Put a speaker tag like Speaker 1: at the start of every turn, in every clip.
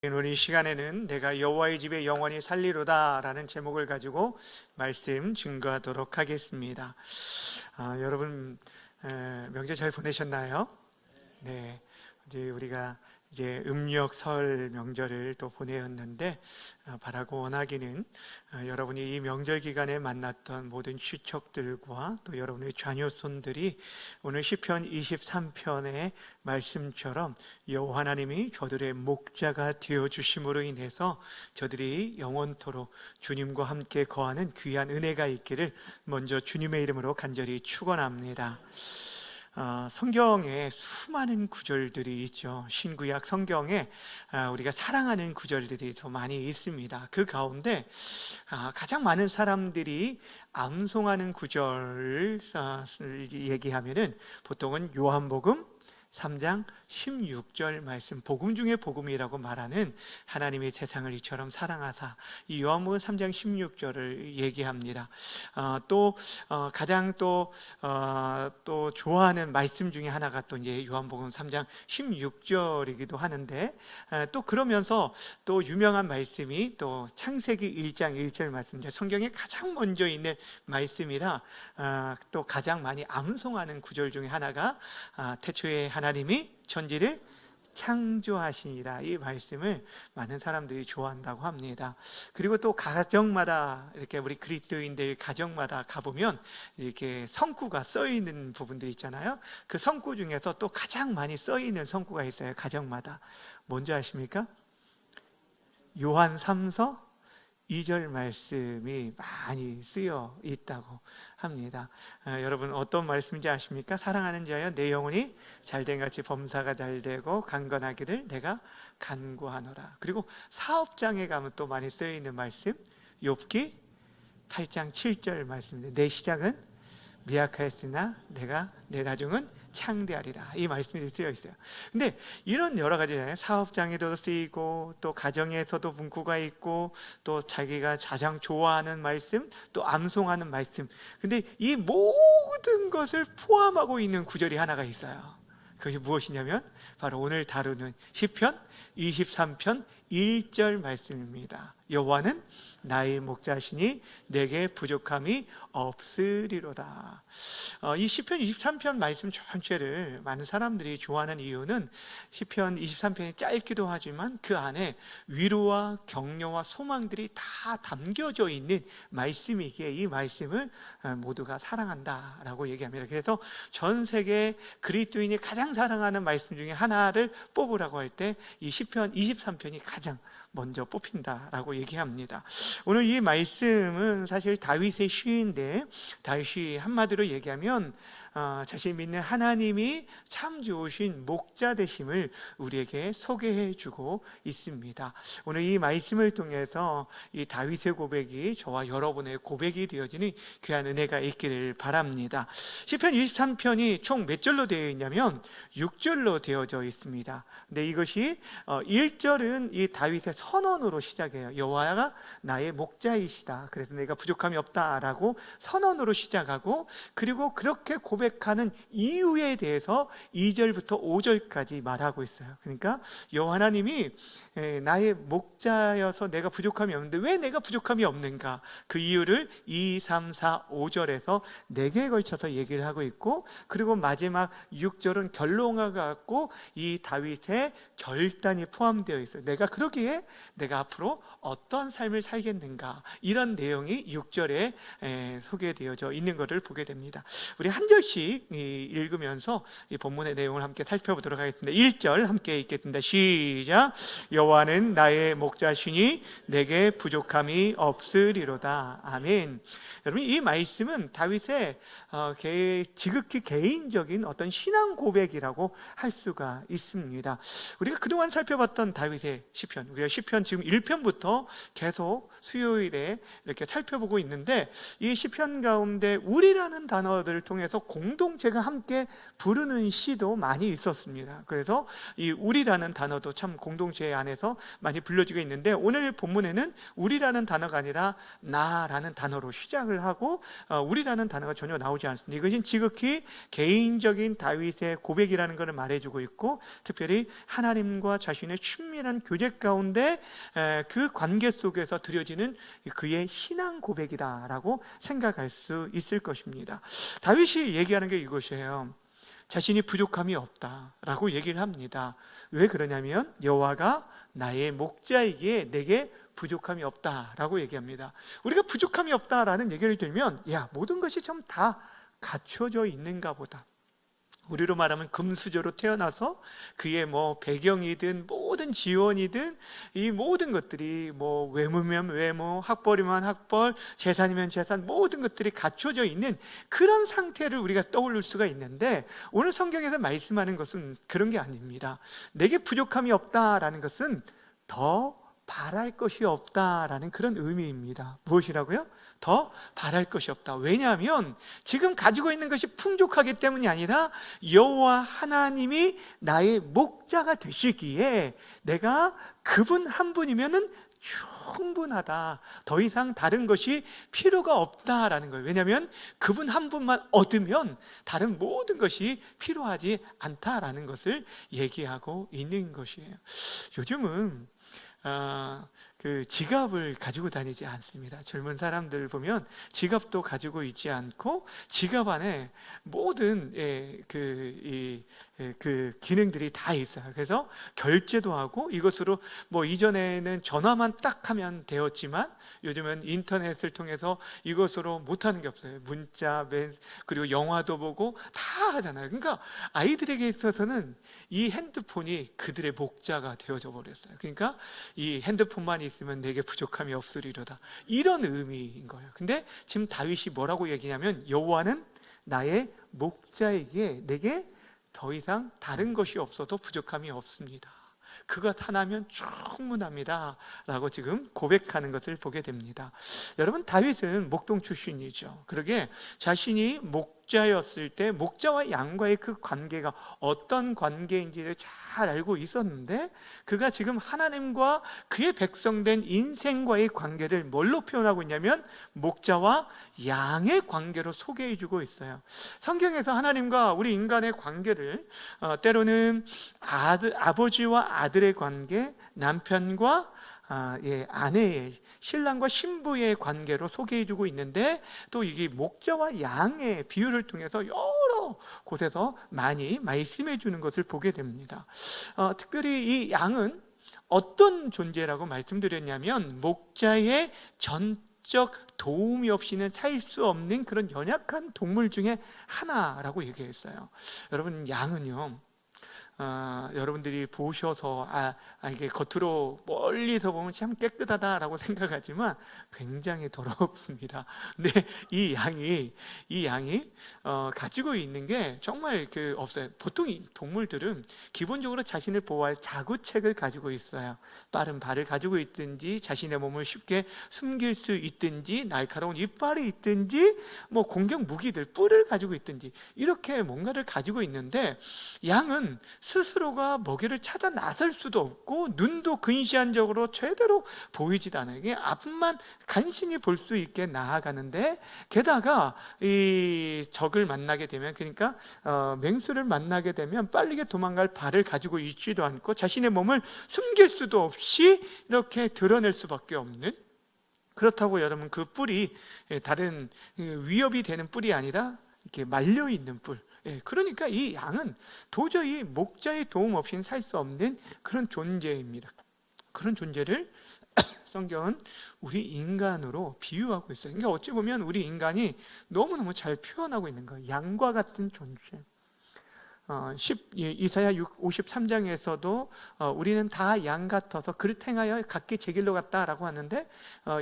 Speaker 1: 오늘 이 시간에는 내가 여호와의 집에 영원히 살리로다 라는 제목을 가지고 말씀 증거하도록 하겠습니다. 여러분 명절 잘 보내셨나요? 네, 이제 우리가 음력 설 명절을 또 보내었는데 바라고 원하기는 여러분이 이 명절 기간에 만났던 모든 친척들과 또 여러분의 자녀손들이 오늘 시편 23편의 말씀처럼 여호와 하나님이 저들의 목자가 되어 주심으로 인해서 저들이 영원토록 주님과 함께 거하는 귀한 은혜가 있기를 먼저 주님의 이름으로 간절히 축원합니다. 성경에 수많은 구절들이 있죠. 신구약 성경에 우리가 사랑하는 구절들이 더 많이 있습니다. 그 가운데 가장 많은 사람들이 암송하는 구절을 얘기하면은 보통은 요한복음 3장 16절 말씀, 복음 중에 복음이라고 말하는 하나님의 세상을 이처럼 사랑하사, 이 요한복음 3장 16절을 얘기합니다. 가장 또 좋아하는 말씀 중에 하나가 또 이제 요한복음 3장 16절이기도 하는데, 또 그러면서 또 유명한 말씀이 또 창세기 1장 1절 말씀이죠. 성경에 가장 먼저 있는 말씀이라 또 가장 많이 암송하는 구절 중에 하나가 태초에 하나님이 천지를 창조하시니라, 이 말씀을 많은 사람들이 좋아한다고 합니다. 그리고 또 가정마다, 이렇게 우리 그리스도인들 가정마다 가보면 이렇게 성구가 써 있는 부분들 있잖아요. 그 성구 중에서 또 가장 많이 써 있는 성구가 있어요. 가정마다 뭔지 아십니까? 요한 3서 2절 말씀이 많이 쓰여 있다고 합니다. 여러분 어떤 말씀인지 아십니까? 사랑하는 자여, 내 영혼이 잘된 같이 범사가 잘되고 강건하기를 내가 간구하노라. 그리고 사업장에 가면 또 많이 쓰여 있는 말씀, 욥기 8장 7절 말씀인데, 내 시작은 미약하였으나 내 나중은 창대하리라, 이 말씀이 쓰여 있어요. 근데 이런 여러 가지, 사업장에도 쓰이고 또 가정에서도 문구가 있고 또 자기가 가장 좋아하는 말씀, 또 암송하는 말씀, 근데 이 모든 것을 포함하고 있는 구절이 하나가 있어요. 그것이 무엇이냐면 바로 오늘 다루는 시편 23편 1절 말씀입니다. 여호와는 나의 목자시니 내게 부족함이 없으리로다. 이 시편 23편 말씀 전체를 많은 사람들이 좋아하는 이유는 시편 23편이 짧기도 하지만 그 안에 위로와 격려와 소망들이 다 담겨져 있는 말씀이기에 이 말씀을 모두가 사랑한다라고 얘기합니다. 그래서 전 세계 그리스도인이 가장 사랑하는 말씀 중에 하나를 뽑으라고 할 때 이 시편 23편이 가장 먼저 뽑힌다라고 얘기합니다. 오늘 이 말씀은 사실 다윗의 시인데, 다윗이 한마디로 얘기하면 자신 믿는 하나님이 참 좋으신 목자 되심을 우리에게 소개해 주고 있습니다. 오늘 이 말씀을 통해서 이 다윗의 고백이 저와 여러분의 고백이 되어지는 귀한 은혜가 있기를 바랍니다. 시편 23편이 총 몇 절로 되어 있냐면 6절로 되어져 있습니다. 근데 이것이 1절은 이 다윗의 선언으로 시작해요. 여호와가 나의 목자이시다, 그래서 내가 부족함이 없다라고 선언으로 시작하고, 그리고 그렇게 고백하는 이유에 대해서 2절부터 5절까지 말하고 있어요. 그러니까 여호와 하나님이 나의 목자여서 내가 부족함이 없는데 왜 내가 부족함이 없는가, 그 이유를 2, 3, 4, 5절에서 4개에 걸쳐서 얘기를 하고 있고, 그리고 마지막 6절은 결론과 같고 이 다윗의 결단이 포함되어 있어요. 내가 그러기에 내가 앞으로 어떤 삶을 살겠는가, 이런 내용이 6절에 소개되어져 있는 것을 보게 됩니다. 우리 한 절씩 읽으면서 이 본문의 내용을 함께 살펴보도록 하겠습니다. 1절 함께 읽겠습니다. 시작. 여호와는 나의 목자시니 내게 부족함이 없으리로다. 아멘. 여러분, 이 말씀은 다윗의 지극히 개인적인 어떤 신앙 고백이라고 할 수가 있습니다. 우리가 그동안 살펴봤던 다윗의 시편, 우리가 시편 지금 1편부터 계속 수요일에 이렇게 살펴보고 있는데, 이 시편 가운데 우리라는 단어들을 통해서 공동체가 함께 부르는 시도 많이 있었습니다. 그래서 이 우리라는 단어도 참 공동체 안에서 많이 불려지고 있는데, 오늘 본문에는 우리라는 단어가 아니라 나라는 단어로 시작을 하고 우리라는 단어가 전혀 나오지 않습니다. 이것은 지극히 개인적인 다윗의 고백이라는 것을 말해주고 있고, 특별히 하나님과 자신의 친밀한 교제 고백 가운데 그 관계 속에서 드려지는 그의 신앙 고백이다라고 생각할 수 있을 것입니다. 다윗이 얘기하는 게 이것이에요. 자신이 부족함이 없다라고 얘기를 합니다. 왜 그러냐면 여호와가 나의 목자이기에 내게 부족함이 없다라고 얘기합니다. 우리가 부족함이 없다라는 얘기를 들으면 모든 것이 좀 다 갖춰져 있는가 보다. 우리로 말하면 금수저로 태어나서 그의 배경이든 모든 지원이든 이 모든 것들이 외모면 외모, 학벌이면 학벌, 재산이면 재산, 모든 것들이 갖춰져 있는 그런 상태를 우리가 떠올릴 수가 있는데, 오늘 성경에서 말씀하는 것은 그런 게 아닙니다. 내게 부족함이 없다라는 것은 더 바랄 것이 없다라는 그런 의미입니다. 무엇이라고요? 더 바랄 것이 없다. 왜냐하면 지금 가지고 있는 것이 풍족하기 때문이 아니라 여호와 하나님이 나의 목자가 되시기에 내가 그분 한 분이면은 충분하다. 더 이상 다른 것이 필요가 없다라는 거예요. 왜냐하면 그분 한 분만 얻으면 다른 모든 것이 필요하지 않다라는 것을 얘기하고 있는 것이에요. 요즘은 그 지갑을 가지고 다니지 않습니다. 젊은 사람들 보면 지갑도 가지고 있지 않고 지갑 안에 모든 그 기능들이 다 있어요. 그래서 결제도 하고 이것으로 이전에는 전화만 딱 하면 되었지만 요즘은 인터넷을 통해서 이것으로 못하는 게 없어요. 문자, 그리고 영화도 보고 다 하잖아요. 그러니까 아이들에게 있어서는 이 핸드폰이 그들의 목자가 되어져 버렸어요. 그러니까 이 핸드폰만 있으면 내게 부족함이 없으리로다, 이런 의미인 거예요. 근데 지금 다윗이 뭐라고 얘기냐면 여호와는 나의 목자이기에 내게 더 이상 다른 것이 없어도 부족함이 없습니다. 그것 하나면 충분합니다 라고 지금 고백하는 것을 보게 됩니다. 여러분, 다윗은 목동 출신이죠. 그러게 자신이 목자였을 때 목자와 양과의 그 관계가 어떤 관계인지를 잘 알고 있었는데, 그가 지금 하나님과 그의 백성된 인생과의 관계를 뭘로 표현하고 있냐면 목자와 양의 관계로 소개해 주고 있어요. 성경에서 하나님과 우리 인간의 관계를 때로는 아버지와 아들의 관계, 남편과 아내의, 신랑과 신부의 관계로 소개해 주고 있는데, 또 이게 목자와 양의 비유를 통해서 여러 곳에서 많이 말씀해 주는 것을 보게 됩니다. 특별히 이 양은 어떤 존재라고 말씀드렸냐면 목자의 전적 도움이 없이는 살 수 없는 그런 연약한 동물 중에 하나라고 얘기했어요. 여러분, 양은요, 여러분들이 보셔서 이게 겉으로 멀리서 보면 참 깨끗하다라고 생각하지만 굉장히 더럽습니다. 근데 이 양이 가지고 있는 게 정말 없어요. 보통 이 동물들은 기본적으로 자신을 보호할 자구책을 가지고 있어요. 빠른 발을 가지고 있든지, 자신의 몸을 쉽게 숨길 수 있든지, 날카로운 이빨이 있든지, 공격 무기들, 뿔을 가지고 있든지, 이렇게 뭔가를 가지고 있는데, 양은 스스로가 먹이를 찾아 나설 수도 없고 눈도 근시안적으로 제대로 보이지도 않아요. 이게 앞만 간신히 볼 수 있게 나아가는데, 게다가 이 적을 만나게 되면, 그러니까 맹수를 만나게 되면 빠르게 도망갈 발을 가지고 있지도 않고 자신의 몸을 숨길 수도 없이 이렇게 드러낼 수밖에 없는, 그렇다고 여러분 그 뿔이 다른 위협이 되는 뿔이 아니라 이렇게 말려 있는 뿔, 그러니까 이 양은 도저히 목자의 도움 없이는 살 수 없는 그런 존재입니다. 그런 존재를 성경은 우리 인간으로 비유하고 있어요. 그러니까 어찌 보면 우리 인간이 너무너무 잘 표현하고 있는 거예요. 양과 같은 존재. 이사야 53장에서도 우리는 다 양 같아서 그릇 행하여 각기 제 길로 갔다라고 하는데,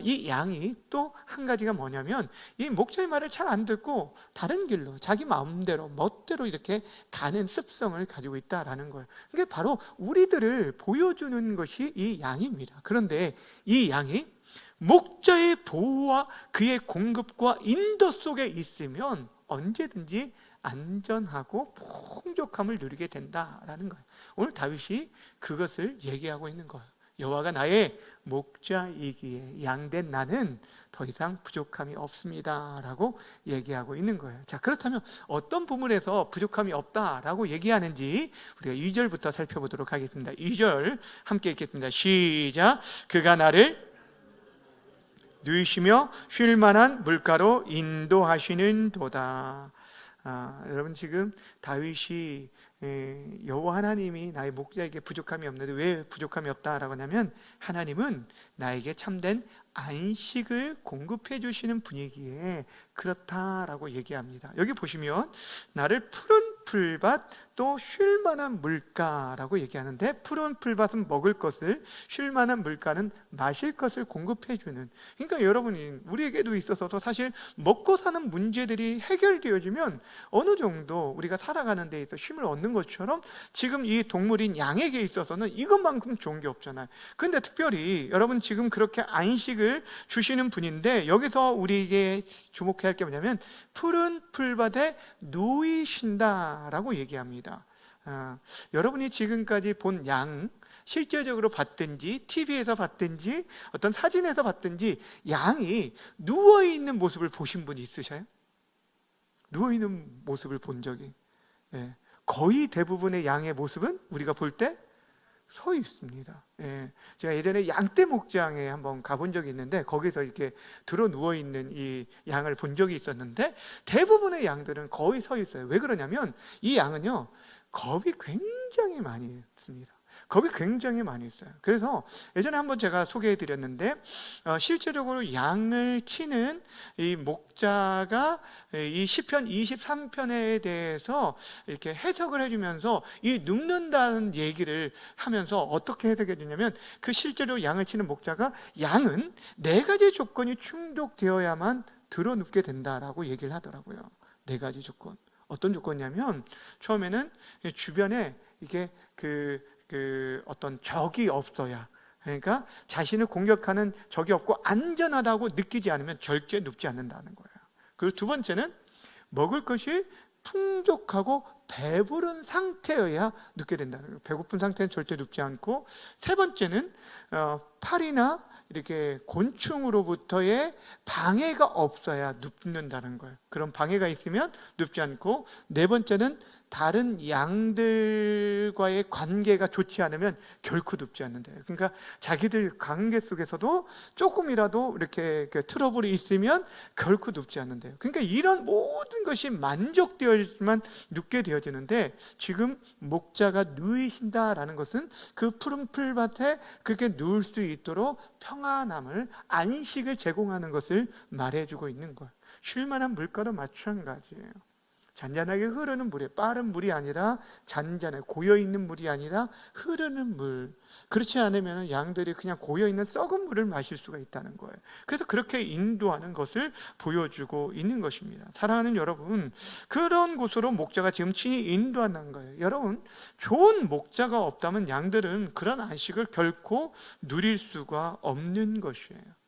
Speaker 1: 이 양이 또 한 가지가 뭐냐면 이 목자의 말을 잘 안 듣고 다른 길로 자기 마음대로 멋대로 이렇게 가는 습성을 가지고 있다라는 거예요. 그게 바로 우리들을 보여주는 것이 이 양입니다. 그런데 이 양이 목자의 보호와 그의 공급과 인도 속에 있으면 언제든지 안전하고 풍족함을 누리게 된다라는 거예요. 오늘 다윗이 그것을 얘기하고 있는 거예요. 여호와가 나의 목자이기에 양된 나는 더 이상 부족함이 없습니다 라고 얘기하고 있는 거예요. 자, 그렇다면 어떤 부분에서 부족함이 없다라고 얘기하는지 우리가 2절부터 살펴보도록 하겠습니다. 2절 함께 읽겠습니다. 시작. 그가 나를 누이시며 쉴 만한 물가로 인도하시는 도다. 여러분, 지금 다윗이 여호와 하나님이 나의 목자에게 부족함이 없는데 왜 부족함이 없다라고 하냐면, 하나님은 나에게 참된 안식을 공급해 주시는 분이기에 그렇다라고 얘기합니다. 여기 보시면 나를 푸른 풀밭 또 쉴 만한 물가라고 얘기하는데, 푸른 풀밭은 먹을 것을, 쉴 만한 물가는 마실 것을 공급해 주는, 그러니까 여러분이 우리에게도 있어서도 사실 먹고 사는 문제들이 해결되어지면 어느 정도 우리가 살아가는 데 있어 쉼을 얻는 것처럼, 지금 이 동물인 양에게 있어서는 이것만큼 좋은 게 없잖아요. 근데 특별히 여러분, 지금 그렇게 안식을 주시는 분인데, 여기서 우리에게 주목해야 할 게 뭐냐면 푸른 풀밭에 누이신다라고 얘기합니다. 여러분이 지금까지 본 양, 실제적으로 봤든지 TV에서 봤든지 어떤 사진에서 봤든지 양이 누워있는 모습을 보신 분이 있으셔요? 누워있는 모습을 본 적이, 거의 대부분의 양의 모습은 우리가 볼 때 서 있습니다. 제가 예전에 양떼 목장에 한번 가본 적이 있는데, 거기서 이렇게 들어 누워 있는 이 양을 본 적이 있었는데, 대부분의 양들은 거의 서 있어요. 왜 그러냐면 이 양은요, 겁이 굉장히 많이 있습니다. 겁이 굉장히 많이 있어요. 그래서 예전에 한번 제가 소개해 드렸는데, 실제적으로 양을 치는 이 목자가 이 시편 23편에 대해서 이렇게 해석을 해주면서 이 눕는다는 얘기를 하면서 어떻게 해석해 주냐면, 그 실제로 양을 치는 목자가 양은 4가지 조건이 충족되어야만 들어 눕게 된다라고 얘기를 하더라고요. 4가지 조건. 어떤 조건이냐면, 처음에는 주변에 이게 어떤 적이 없어야, 그러니까 자신을 공격하는 적이 없고 안전하다고 느끼지 않으면 절대 눕지 않는다는 거예요. 그리고 두 번째는 먹을 것이 풍족하고 배부른 상태여야 눕게 된다는 거예요. 배고픈 상태는 절대 눕지 않고, 세 번째는 팔이나 이렇게 곤충으로부터의 방해가 없어야 눕는다는 거예요. 그런 방해가 있으면 눕지 않고, 네 번째는 다른 양들과의 관계가 좋지 않으면 결코 눕지 않는데요. 그러니까 자기들 관계 속에서도 조금이라도 이렇게 트러블이 있으면 결코 눕지 않는데요. 그러니까 이런 모든 것이 만족되어야지만 눕게 되어지는데, 지금 목자가 누이신다라는 것은 그 푸른 풀밭에 그렇게 누울 수 있도록 평안함을, 안식을 제공하는 것을 말해주고 있는 거예요. 쉴만한 물가도 마찬가지예요. 잔잔하게 흐르는 물에, 빠른 물이 아니라 잔잔하게 고여있는 물이 아니라 흐르는 물, 그렇지 않으면 양들이 그냥 고여있는 썩은 물을 마실 수가 있다는 거예요. 그래서 그렇게 인도하는 것을 보여주고 있는 것입니다. 사랑하는 여러분, 그런 곳으로 목자가 지금 친히 인도하는 거예요. 여러분, 좋은 목자가 없다면 양들은 그런 안식을 결코 누릴 수가 없는 것이에요.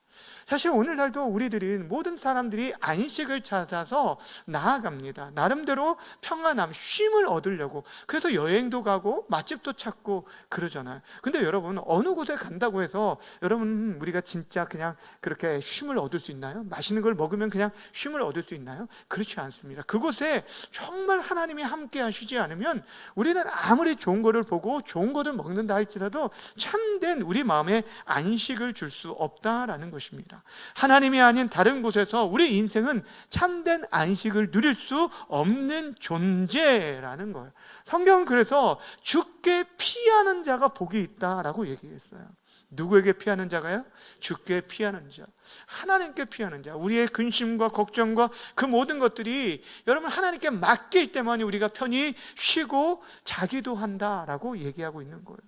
Speaker 1: 사실 오늘날도 우리들이, 모든 사람들이 안식을 찾아서 나아갑니다. 나름대로 평안함, 쉼을 얻으려고. 그래서 여행도 가고 맛집도 찾고 그러잖아요. 근데 여러분, 어느 곳에 간다고 해서 여러분, 우리가 진짜 그냥 그렇게 쉼을 얻을 수 있나요? 맛있는 걸 먹으면 그냥 쉼을 얻을 수 있나요? 그렇지 않습니다. 그곳에 정말 하나님이 함께 하시지 않으면 우리는 아무리 좋은 거를 보고 좋은 거를 먹는다 할지라도 참된 우리 마음에 안식을 줄 수 없다라는 것입니다. 하나님이 아닌 다른 곳에서 우리 인생은 참된 안식을 누릴 수 없는 존재라는 거예요. 성경은 그래서 주께 피하는 자가 복이 있다라고 얘기했어요. 누구에게 피하는 자가요? 주께 피하는 자, 하나님께 피하는 자. 우리의 근심과 걱정과 그 모든 것들이 여러분 하나님께 맡길 때만이 우리가 편히 쉬고 자기도 한다라고 얘기하고 있는 거예요.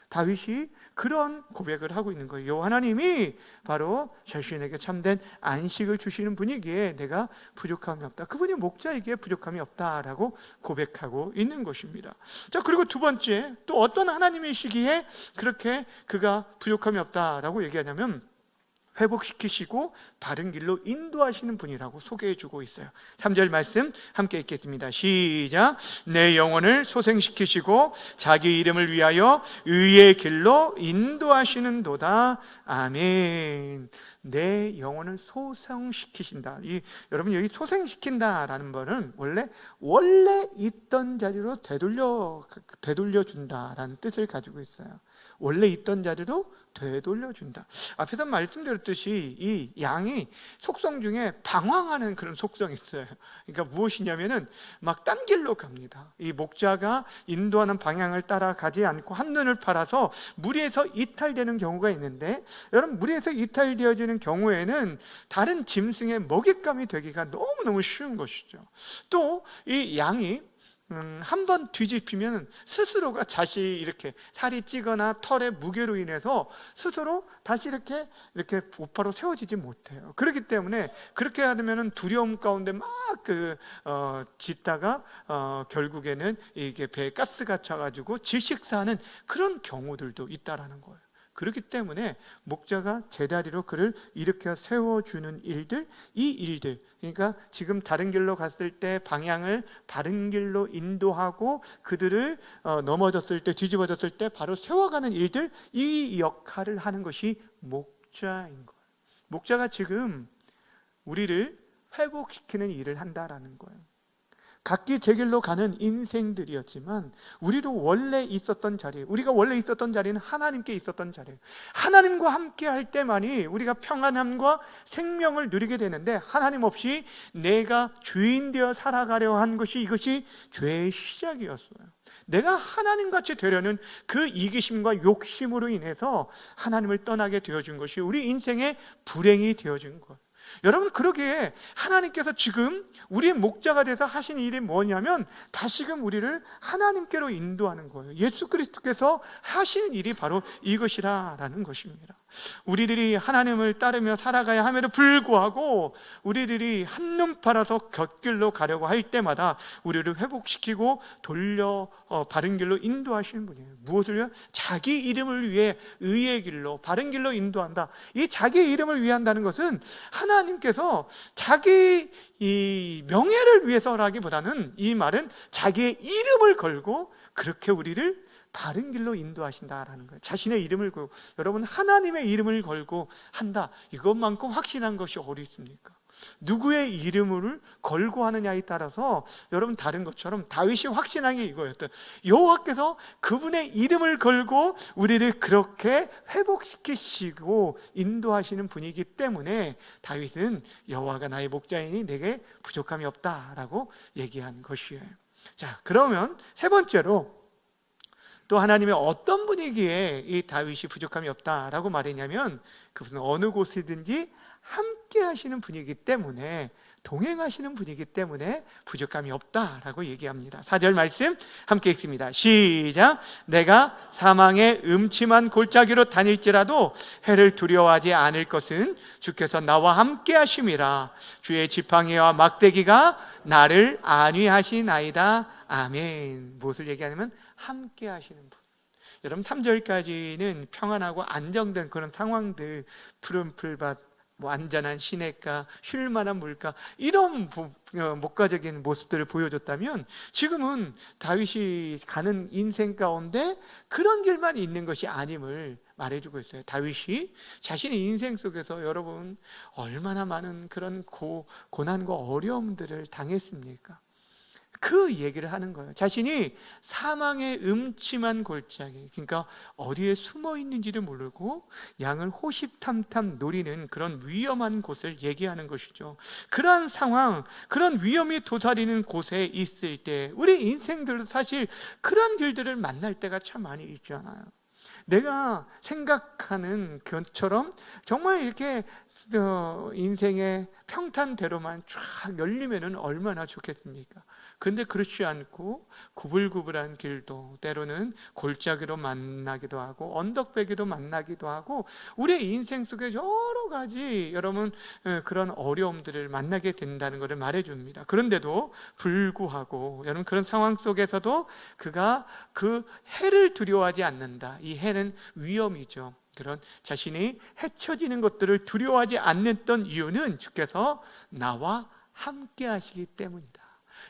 Speaker 1: 다윗이 그런 고백을 하고 있는 거예요. 하나님이 바로 자신에게 참된 안식을 주시는 분이기에 내가 부족함이 없다. 그분이 목자이기에 부족함이 없다라고 고백하고 있는 것입니다. 자, 그리고 두 번째, 또 어떤 하나님이시기에 그렇게 그가 부족함이 없다라고 얘기하냐면, 회복시키시고 바른 길로 인도하시는 분이라고 소개해주고 있어요. 3절 말씀 함께 읽겠습니다. 시작. 내 영혼을 소생시키시고 자기 이름을 위하여 의의 길로 인도하시는도다. 아멘. 내 영혼을 소생시키신다. 여러분, 여기 소생시킨다라는 말은 원래 있던 자리로 되돌려준다라는 뜻을 가지고 있어요. 원래 있던 자리로 되돌려준다. 앞에서 말씀드렸듯이 이 양이 속성 중에 방황하는 그런 속성이 있어요. 그러니까 무엇이냐면은 막 딴 길로 갑니다. 이 목자가 인도하는 방향을 따라가지 않고 한눈을 팔아서 무리에서 이탈되는 경우가 있는데, 여러분, 무리에서 이탈되어지는 경우에는 다른 짐승의 먹잇감이 되기가 너무너무 쉬운 것이죠. 또 이 양이 한번 뒤집히면 스스로가 다시 이렇게 살이 찌거나 털의 무게로 인해서 스스로 다시 이렇게 곧바로 세워지지 못해요. 그렇기 때문에 그렇게 하면 두려움 가운데 막 짖다가 결국에는 이게 배에 가스가 차가지고 질식사하는 그런 경우들도 있다라는 거예요. 그렇기 때문에 목자가 제자리로 그를 일으켜 세워주는 일들, 이 일들, 그러니까 지금 다른 길로 갔을 때 방향을 바른 길로 인도하고 그들을 넘어졌을 때, 뒤집어졌을 때 바로 세워가는 일들, 이 역할을 하는 것이 목자인 거예요. 목자가 지금 우리를 회복시키는 일을 한다라는 거예요. 각기 제 길로 가는 인생들이었지만 우리가 원래 있었던 자리는 하나님께 있었던 자리예요. 하나님과 함께 할 때만이 우리가 평안함과 생명을 누리게 되는데, 하나님 없이 내가 주인 되어 살아가려 한 것이, 이것이 죄의 시작이었어요. 내가 하나님같이 되려는 그 이기심과 욕심으로 인해서 하나님을 떠나게 되어준 것이 우리 인생의 불행이 되어준 거예요. 여러분, 그러기에 하나님께서 지금 우리의 목자가 돼서 하신 일이 뭐냐면 다시금 우리를 하나님께로 인도하는 거예요. 예수 그리스도께서 하시는 일이 바로 이것이라는 것입니다. 우리들이 하나님을 따르며 살아가야 함에도 불구하고 우리들이 한눈 팔아서 곁길로 가려고 할 때마다 우리를 회복시키고 돌려 바른 길로 인도하시는 분이에요. 무엇을요? 자기 이름을 위해 의의 길로, 바른 길로 인도한다. 이 자기 이름을 위해 한다는 것은 하나님께서 자기 이 명예를 위해서라기보다는 이 말은 자기의 이름을 걸고 그렇게 우리를 바른 길로 인도하신다라는 거예요. 자신의 이름을 걸고, 여러분, 하나님의 이름을 걸고 한다, 이것만큼 확신한 것이 어디 있습니까? 누구의 이름을 걸고 하느냐에 따라서 여러분 다른 것처럼 다윗이 확신한 게 이거였어요. 여호와께서 그분의 이름을 걸고 우리를 그렇게 회복시키시고 인도하시는 분이기 때문에 다윗은 여호와가 나의 목자이니 내게 부족함이 없다라고 얘기한 것이에요. 자, 그러면 세 번째로 또 하나님의 어떤 분이기에 이 다윗이 부족함이 없다라고 말했냐면, 그것은 어느 곳이든지 함께 하시는 분이기 때문에, 동행하시는 분이기 때문에 부족함이 없다라고 얘기합니다. 4절 말씀 함께 읽습니다. 시작. 내가 사망의 음침한 골짜기로 다닐지라도 해를 두려워하지 않을 것은 주께서 나와 함께 하심이라. 주의 지팡이와 막대기가 나를 안위하시나이다. 아멘. 무엇을 얘기하냐면 함께 하시는 분. 여러분, 3절까지는 평안하고 안정된 그런 상황들, 푸른 풀밭, 안전한 시냇가, 쉴 만한 물가, 이런 목가적인 모습들을 보여줬다면, 지금은 다윗이 가는 인생 가운데 그런 길만 있는 것이 아님을 말해주고 있어요. 다윗이 자신의 인생 속에서 여러분 얼마나 많은 그런 고난과 어려움들을 당했습니까? 그 얘기를 하는 거예요. 자신이 사망의 음침한 골짜기, 그러니까 어디에 숨어 있는지도 모르고 양을 호시탐탐 노리는 그런 위험한 곳을 얘기하는 것이죠. 그러한 상황, 그런 위험이 도사리는 곳에 있을 때 우리 인생들도 사실 그런 길들을 만날 때가 참 많이 있잖아요. 내가 생각하는 것처럼 정말 이렇게 인생의 평탄대로만 쫙 열리면 얼마나 좋겠습니까? 근데 그렇지 않고 구불구불한 길도 때로는 골짜기로 만나기도 하고 언덕배기도 만나기도 하고 우리의 인생 속에 여러 가지 여러분 그런 어려움들을 만나게 된다는 것을 말해줍니다. 그런데도 불구하고 여러분 그런 상황 속에서도 그가 그 해를 두려워하지 않는다. 이 해는 위험이죠. 그런 자신이 헤쳐지는 것들을 두려워하지 않았던 이유는 주께서 나와 함께 하시기 때문이다.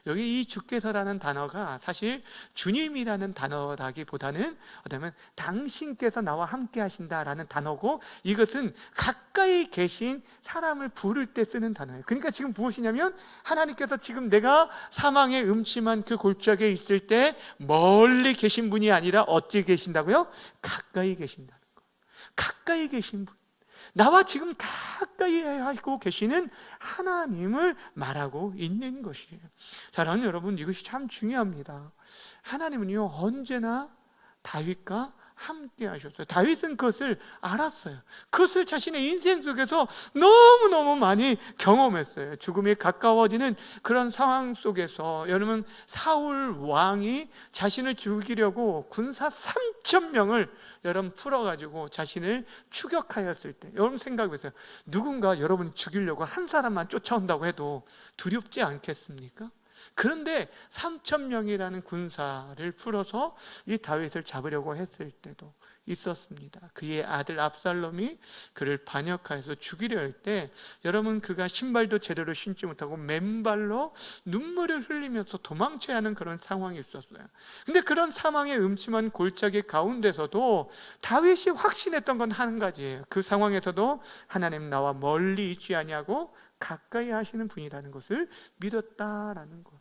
Speaker 1: 여기 이 주께서라는 단어가 사실 주님이라는 단어라기보다는 어쩌면 당신께서 나와 함께 하신다라는 단어고, 이것은 가까이 계신 사람을 부를 때 쓰는 단어예요. 그러니까 지금 무엇이냐면, 하나님께서 지금 내가 사망의 음침한 그 골짜기에 있을 때 멀리 계신 분이 아니라 어찌 계신다고요? 가까이 계신다는 거. 가까이 계신 분, 나와 지금 가까이 하고 계시는 하나님을 말하고 있는 것이에요. 사랑하는 여러분, 이것이 참 중요합니다. 하나님은요, 언제나 다윗과 함께 하셨어요. 다윗은 그것을 알았어요. 그것을 자신의 인생 속에서 너무너무 많이 경험했어요. 죽음이 가까워지는 그런 상황 속에서 여러분, 사울 왕이 자신을 죽이려고 군사 3,000명을 여러분 풀어가지고 자신을 추격하였을 때, 여러분 생각해보세요. 누군가 여러분 죽이려고 한 사람만 쫓아온다고 해도 두렵지 않겠습니까? 그런데 3,000명이라는 군사를 풀어서 이 다윗을 잡으려고 했을 때도 있었습니다. 그의 아들 압살롬이 그를 반역하여서 죽이려 할 때, 여러분, 그가 신발도 제대로 신지 못하고 맨발로 눈물을 흘리면서 도망쳐야 하는 그런 상황이 있었어요. 근데 그런 사망의 음침한 골짜기 가운데서도 다윗이 확신했던 건 한 가지예요. 그 상황에서도 하나님 나와 멀리 있지 아니하고 가까이 하시는 분이라는 것을 믿었다라는 것.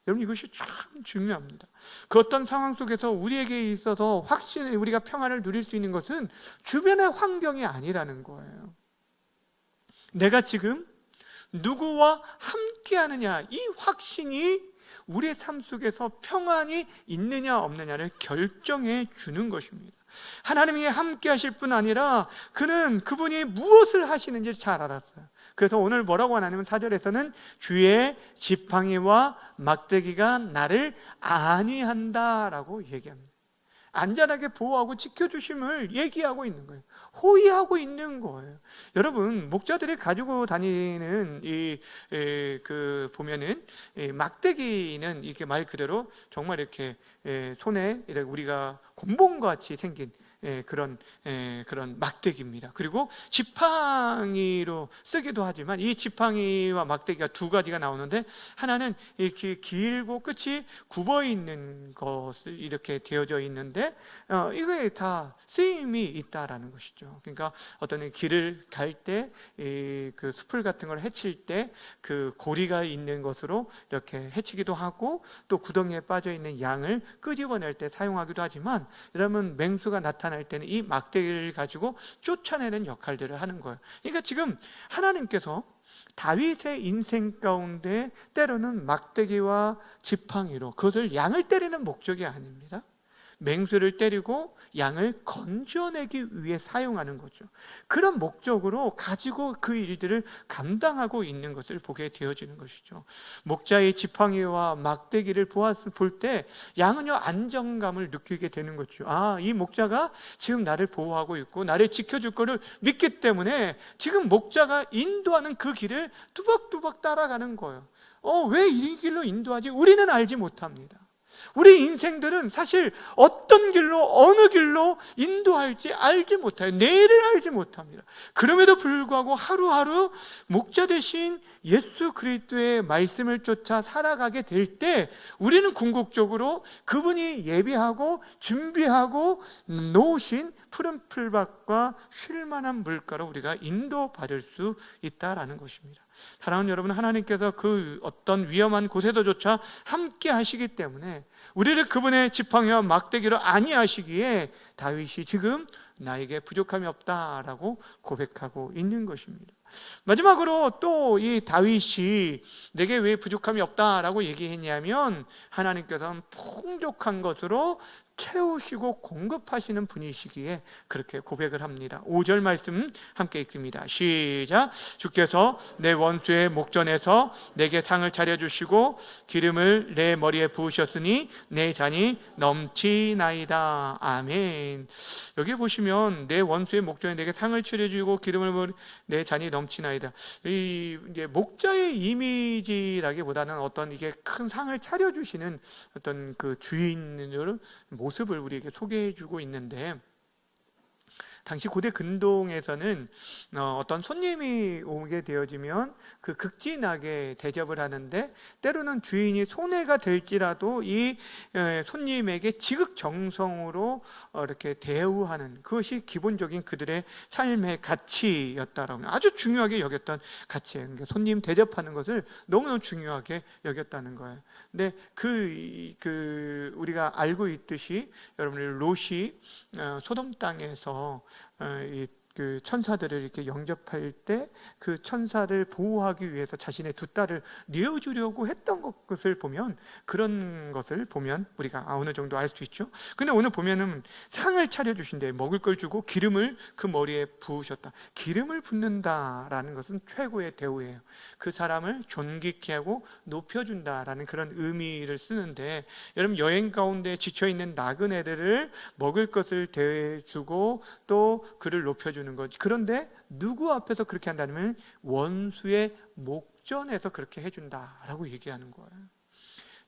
Speaker 1: 여러분, 이것이 참 중요합니다. 그 어떤 상황 속에서 우리에게 있어서 확실히 우리가 평안을 누릴 수 있는 것은 주변의 환경이 아니라는 거예요. 내가 지금 누구와 함께 하느냐, 이 확신이 우리의 삶 속에서 평안이 있느냐 없느냐를 결정해 주는 것입니다. 하나님이 함께 하실 뿐 아니라 그분이 무엇을 하시는지 잘 알았어요. 그래서 오늘 뭐라고 하냐면 4절에서는 주의 지팡이와 막대기가 나를 안위한다라고 얘기합니다. 안전하게 보호하고 지켜주심을 얘기하고 있는 거예요. 호의하고 있는 거예요. 여러분, 목자들이 가지고 다니는 보면은 막대기는 이게 말 그대로 정말 이렇게 손에 이렇게 우리가 곤봉같이 생긴 그런 막대기입니다. 그리고 지팡이로 쓰기도 하지만 이 지팡이와 막대기가 두 가지가 나오는데, 하나는 이렇게 길고 끝이 굽어 있는 것을 이렇게 되어져 있는데 이거에 다 쓰임이 있다라는 것이죠. 그러니까 어떤 길을 갈 때 그 숲을 같은 걸 헤칠 때 그 고리가 있는 것으로 이렇게 헤치기도 하고, 또 구덩이에 빠져 있는 양을 끄집어낼 때 사용하기도 하지만, 여러분, 맹수가 나타날 때는 이 막대기를 가지고 쫓아내는 역할들을 하는 거예요. 그러니까 지금 하나님께서 다윗의 인생 가운데 때로는 막대기와 지팡이로, 그것을 양을 때리는 목적이 아닙니다. 맹수를 때리고 양을 건져내기 위해 사용하는 거죠. 그런 목적으로 가지고 그 일들을 감당하고 있는 것을 보게 되어지는 것이죠. 목자의 지팡이와 막대기를 볼 때 양은요, 안정감을 느끼게 되는 거죠. 이 목자가 지금 나를 보호하고 있고 나를 지켜줄 거를 믿기 때문에 지금 목자가 인도하는 그 길을 뚜벅뚜벅 따라가는 거예요. 왜 이 길로 인도하지? 우리는 알지 못합니다. 우리 인생들은 사실 어떤 길로, 어느 길로 인도할지 알지 못해요. 내일을 알지 못합니다. 그럼에도 불구하고 하루하루 목자 되신 예수 그리스도의 말씀을 쫓아 살아가게 될 때, 우리는 궁극적으로 그분이 예비하고 준비하고 놓으신 푸른 풀밭과 쉴만한 물가로 우리가 인도받을 수 있다라는 것입니다. 사랑하는 여러분, 하나님께서 그 어떤 위험한 곳에서조차 함께 하시기 때문에 우리를 그분의 지팡이와 막대기로 안위하시기에 다윗이 지금 나에게 부족함이 없다라고 고백하고 있는 것입니다. 마지막으로 또 이 다윗이 내게 왜 부족함이 없다라고 얘기했냐면, 하나님께서는 풍족한 것으로 채우시고 공급하시는 분이시기에 그렇게 고백을 합니다. 5절 말씀 함께 읽습니다. 시작. 주께서 내 원수의 목전에서 내게 상을 차려주시고 기름을 내 머리에 부으셨으니 내 잔이 넘치나이다. 아멘. 여기 보시면 내 원수의 목전에 내게 상을 차려주고 기름을 내 잔이 넘치나이다. 이 이제 목자의 이미지라기보다는 어떤 이게 큰 상을 차려주시는 어떤 그 주인으로 모습을 우리에게 소개해주고 있는데, 당시 고대 근동에서는 어떤 손님이 오게 되어지면 그 극진하게 대접을 하는데, 때로는 주인이 손해가 될지라도 이 손님에게 지극정성으로 이렇게 대우하는, 그것이 기본적인 그들의 삶의 가치였다라고, 아주 중요하게 여겼던 가치예요. 그러니까 손님 대접하는 것을 너무너무 중요하게 여겼다는 거예요. 근데 우리가 알고 있듯이 여러분들 롯이 소돔 땅에서 그 천사들을 이렇게 영접할 때 그 천사를 보호하기 위해서 자신의 두 딸을 내어주려고 했던 것을 보면, 그런 것을 보면 우리가 어느 정도 알 수 있죠. 근데 오늘 보면은 상을 차려주신대. 먹을 걸 주고 기름을 그 머리에 부으셨다. 기름을 붓는다라는 것은 최고의 대우예요. 그 사람을 존귀케 하고 높여준다라는 그런 의미를 쓰는데, 여러분 여행 가운데 지쳐있는 나그네들을 먹을 것을 대주고 또 그를 높여주는 것. 그런데 누구 앞에서 그렇게 한다면 원수의 목전에서 그렇게 해준다라고 얘기하는 거예요.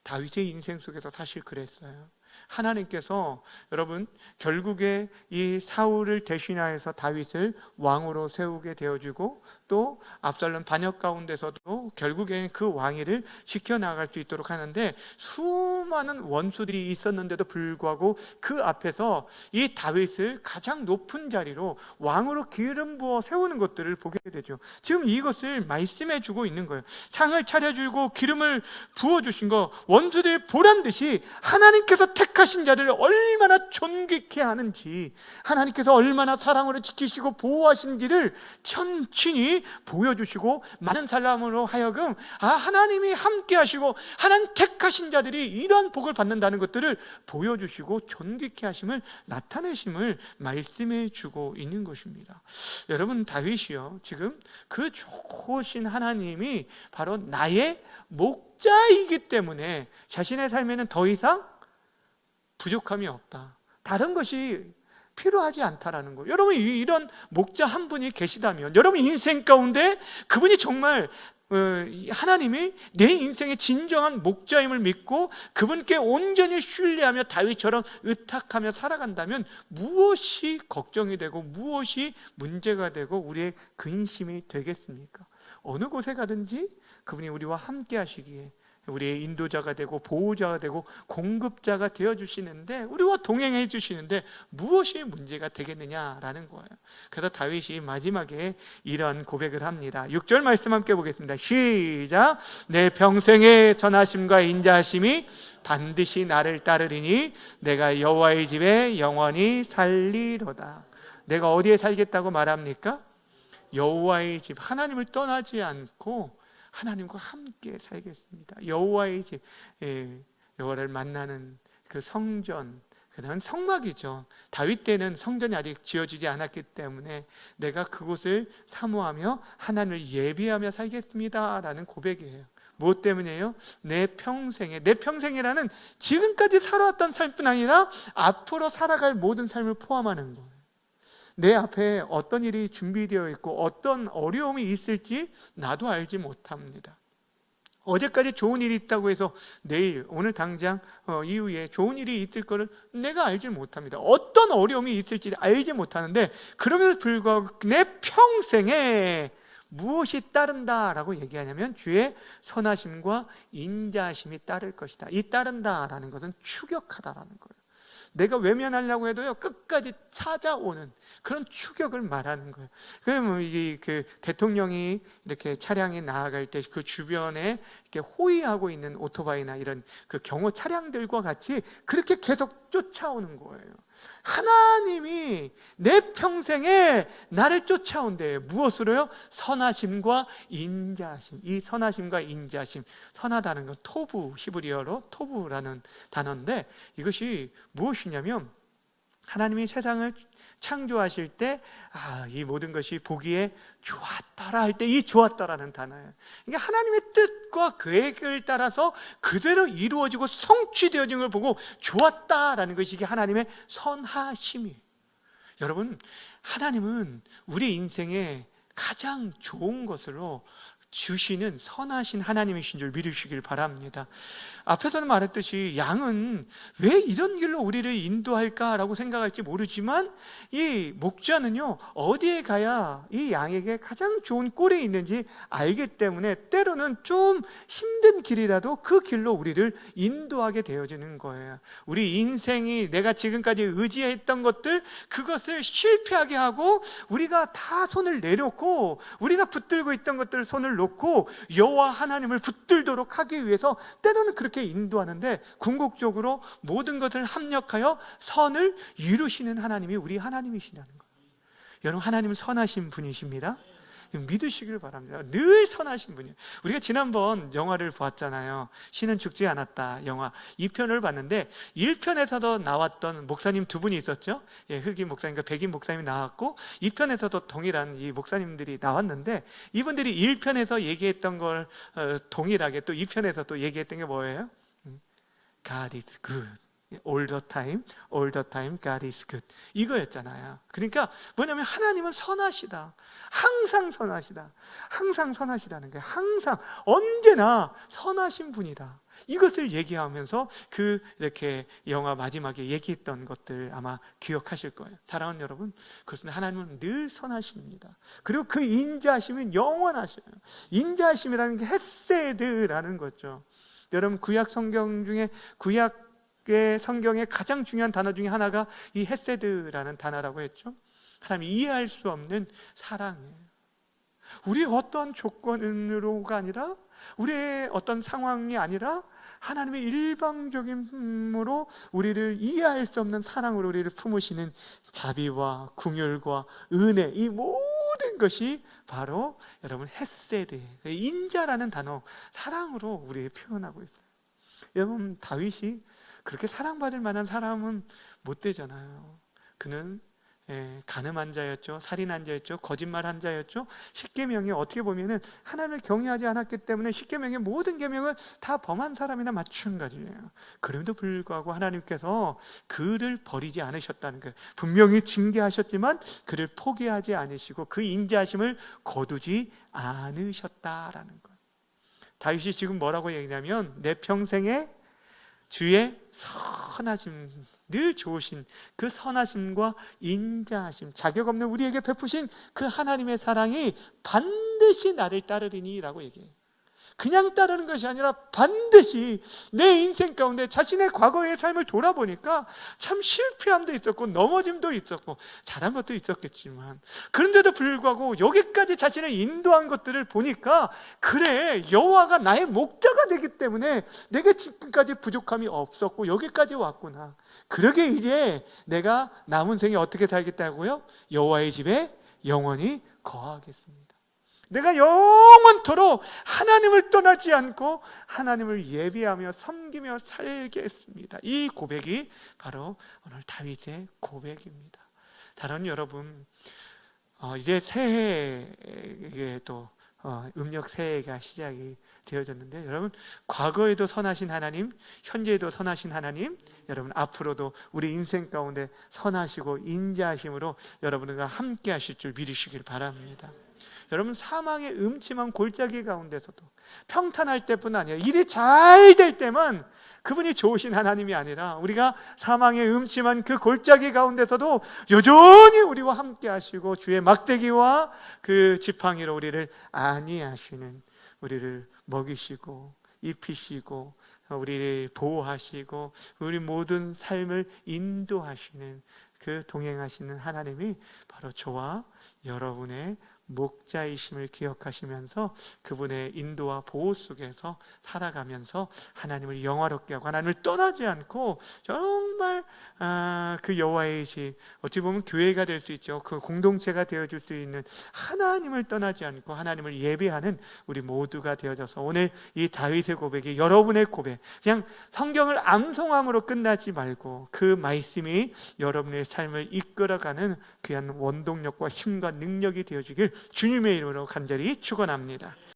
Speaker 1: 다윗의 인생 속에서 사실 그랬어요. 하나님께서 여러분 결국에 이 사울을 대신하여서 다윗을 왕으로 세우게 되어주고, 또 압살롬 반역 가운데서도 결국엔 그 왕위를 지켜나갈 수 있도록 하는데, 수많은 원수들이 있었는데도 불구하고 그 앞에서 이 다윗을 가장 높은 자리로 왕으로 기름 부어 세우는 것들을 보게 되죠. 지금 이것을 말씀해 주고 있는 거예요. 상을 차려주고 기름을 부어주신 거, 원수들이 보란듯이 하나님께서 택하신 자들을 얼마나 존귀케 하는지, 하나님께서 얼마나 사랑으로 지키시고 보호하신지를 천천히 보여주시고, 많은 사람으로 하여금 하나님이 함께 하시고 하나님 택하신 자들이 이러한 복을 받는다는 것들을 보여주시고 존귀케 하심을 나타내심을 말씀해 주고 있는 것입니다. 여러분 다윗이요, 지금 그 좋으신 하나님이 바로 나의 목자이기 때문에 자신의 삶에는 더 이상 부족함이 없다, 다른 것이 필요하지 않다라는 거예요. 여러분 이런 목자 한 분이 계시다면, 여러분 인생 가운데 그분이 정말 하나님이 내 인생의 진정한 목자임을 믿고 그분께 온전히 신뢰하며 다윗처럼 의탁하며 살아간다면, 무엇이 걱정이 되고 무엇이 문제가 되고 우리의 근심이 되겠습니까? 어느 곳에 가든지 그분이 우리와 함께 하시기에 우리의 인도자가 되고 보호자가 되고 공급자가 되어주시는데, 우리와 동행해 주시는데 무엇이 문제가 되겠느냐라는 거예요. 그래서 다윗이 마지막에 이런 고백을 합니다. 6절 말씀 함께 보겠습니다. 시작. 내 평생의 선하심과 인자하심이 반드시 나를 따르리니 내가 여호와의 집에 영원히 살리로다. 내가 어디에 살겠다고 말합니까? 여호와의 집, 하나님을 떠나지 않고 하나님과 함께 살겠습니다. 여호와의 집, 여호와를 만나는 그 성전, 그는 성막이죠. 다윗 때는 성전이 아직 지어지지 않았기 때문에 내가 그곳을 사모하며 하나님을 예비하며 살겠습니다 라는 고백이에요. 무엇 때문이에요? 내 평생이라는 지금까지 살아왔던 삶뿐 아니라 앞으로 살아갈 모든 삶을 포함하는 거예요. 내 앞에 어떤 일이 준비되어 있고 어떤 어려움이 있을지 나도 알지 못합니다. 어제까지 좋은 일이 있다고 해서 내일, 오늘 당장 이후에 좋은 일이 있을 거를 내가 알지 못합니다. 어떤 어려움이 있을지 알지 못하는데, 그럼에도 불구하고 내 평생에 무엇이 따른다라고 얘기하냐면 주의 선하심과 인자하심이 따를 것이다. 이 따른다라는 것은 추격하다라는 거예요. 내가 외면하려고 해도요 끝까지 찾아오는 그런 추격을 말하는 거예요. 그러면 그 대통령이 이렇게 차량이 나아갈 때 그 주변에 이렇게 호위하고 있는 오토바이나 이런 그 경호 차량들과 같이 그렇게 계속 쫓아오는 거예요. 하나님이 내 평생에 나를 쫓아온대. 무엇으로요? 선하심과 인자하심. 이 선하심과 인자하심, 선하다는 건 토부, 히브리어로 토부라는 단어인데, 이것이 무엇이냐면 하나님이 세상을 창조하실 때 이 모든 것이 보기에 좋았더라 할 때 이 좋았더라는 단어예요. 그러니까 하나님의 뜻과 계획을 따라서 그대로 이루어지고 성취되어진 걸 보고 좋았다라는 것이 이게 하나님의 선하심이에요. 여러분, 하나님은 우리 인생에 가장 좋은 것으로 주시는 선하신 하나님이신 줄 믿으시길 바랍니다. 앞에서는 말했듯이 양은 왜 이런 길로 우리를 인도할까라고 생각할지 모르지만 이 목자는요, 어디에 가야 이 양에게 가장 좋은 꼴이 있는지 알기 때문에 때로는 좀 힘든 길이라도 그 길로 우리를 인도하게 되어지는 거예요. 우리 인생이 내가 지금까지 의지했던 것들, 그것을 실패하게 하고 우리가 다 손을 내놓고 우리가 붙들고 있던 것들을 손을 놓고 여호와 하나님을 붙들도록 하기 위해서 때로는 그렇게 인도하는데, 궁극적으로 모든 것을 합력하여 선을 이루시는 하나님이 우리 하나님이시라는 거예요. 여러분, 하나님은 선하신 분이십니다. 믿으시길 바랍니다. 늘 선하신 분이에요. 우리가 지난번 영화를 보았잖아요. 신은 죽지 않았다 영화 2편을 봤는데 1편에서도 나왔던 목사님 두 분이 있었죠. 흑인 목사님과 백인 목사님이 나왔고 2편에서도 동일한 이 목사님들이 나왔는데, 이분들이 1편에서 얘기했던 걸 동일하게 또 2편에서 또 얘기했던 게 뭐예요? God is good. All the time, all the time, God is good. 이거였잖아요. 그러니까 뭐냐면 하나님은 선하시다. 항상 선하시다. 항상 선하시다는 거예요. 항상 언제나 선하신 분이다. 이것을 얘기하면서 이렇게 영화 마지막에 얘기했던 것들 아마 기억하실 거예요. 사랑하는 여러분, 그렇습니다. 하나님은 늘 선하십니다. 그리고 그 인자하심은 영원하셔요. 인자하심이라는 게 헤세드라는 거죠. 여러분, 구약 성경 중에 성경의 가장 중요한 단어 중에 하나가 이 헤세드라는 단어라고 했죠. 하나님이 이해할 수 없는 사랑이에요. 우리의 어떤 조건으로가 아니라, 우리의 어떤 상황이 아니라 하나님의 일방적인 힘으로 우리를 이해할 수 없는 사랑으로 우리를 품으시는 자비와 긍휼과 은혜, 이 모든 것이 바로 여러분 헤세드, 인자라는 단어, 사랑으로 우리를 표현하고 있어요. 여러분, 다윗이 그렇게 사랑받을 만한 사람은 못 되잖아요. 그는 간음한 자였죠. 살인한 자였죠. 거짓말한 자였죠. 십계명이 어떻게 보면은 하나님을 경외하지 않았기 때문에 십계명의 모든 계명을 다 범한 사람이나 마찬가지예요. 그럼에도 불구하고 하나님께서 그를 버리지 않으셨다는 거예요. 분명히 징계하셨지만 그를 포기하지 않으시고 그 인자하심을 거두지 않으셨다라는 거예요. 다윗이 지금 뭐라고 얘기냐면, 내 평생에 주의 선하심, 늘 좋으신 그 선하심과 인자하심, 자격 없는 우리에게 베푸신 그 하나님의 사랑이 반드시 나를 따르리니 라고 얘기해요. 그냥 따르는 것이 아니라 반드시 내 인생 가운데 자신의 과거의 삶을 돌아보니까 참 실패함도 있었고 넘어짐도 있었고 잘한 것도 있었겠지만, 그런데도 불구하고 여기까지 자신을 인도한 것들을 보니까, 그래, 여호와가 나의 목자가 되기 때문에 내게 지금까지 부족함이 없었고 여기까지 왔구나. 그러게 이제 내가 남은 생에 어떻게 살겠다고요? 여호와의 집에 영원히 거하겠습니다. 내가 영원토록 하나님을 떠나지 않고 하나님을 예배하며 섬기며 살겠습니다. 이 고백이 바로 오늘 다윗의 고백입니다. 사랑하는 여러분, 이제 새해에 또 음력 새해가 시작이 되어졌는데, 여러분, 과거에도 선하신 하나님, 현재에도 선하신 하나님, 여러분 앞으로도 우리 인생 가운데 선하시고 인자하심으로 여러분과 함께 하실 줄 믿으시길 바랍니다. 여러분, 사망의 음침한 골짜기 가운데서도 평탄할 때뿐 아니라 일이 잘 될 때만 그분이 좋으신 하나님이 아니라, 우리가 사망의 음침한 그 골짜기 가운데서도 여전히 우리와 함께 하시고 주의 막대기와 그 지팡이로 우리를 안위하시는, 우리를 먹이시고 입히시고 우리를 보호하시고 우리 모든 삶을 인도하시는 그 동행하시는 하나님이 바로 저와 여러분의 목자이심을 기억하시면서 그분의 인도와 보호 속에서 살아가면서 하나님을 영화롭게 하고 하나님을 떠나지 않고 정말 그 여호와의 집, 어찌 보면 교회가 될 수 있죠. 그 공동체가 되어줄 수 있는, 하나님을 떠나지 않고 하나님을 예배하는 우리 모두가 되어져서 오늘 이 다윗의 고백이 여러분의 고백, 그냥 성경을 암송함으로 끝나지 말고 그 말씀이 여러분의 삶을 이끌어가는 귀한 원동력과 힘과 능력이 되어주길 주님의 이름으로 간절히 축원합니다.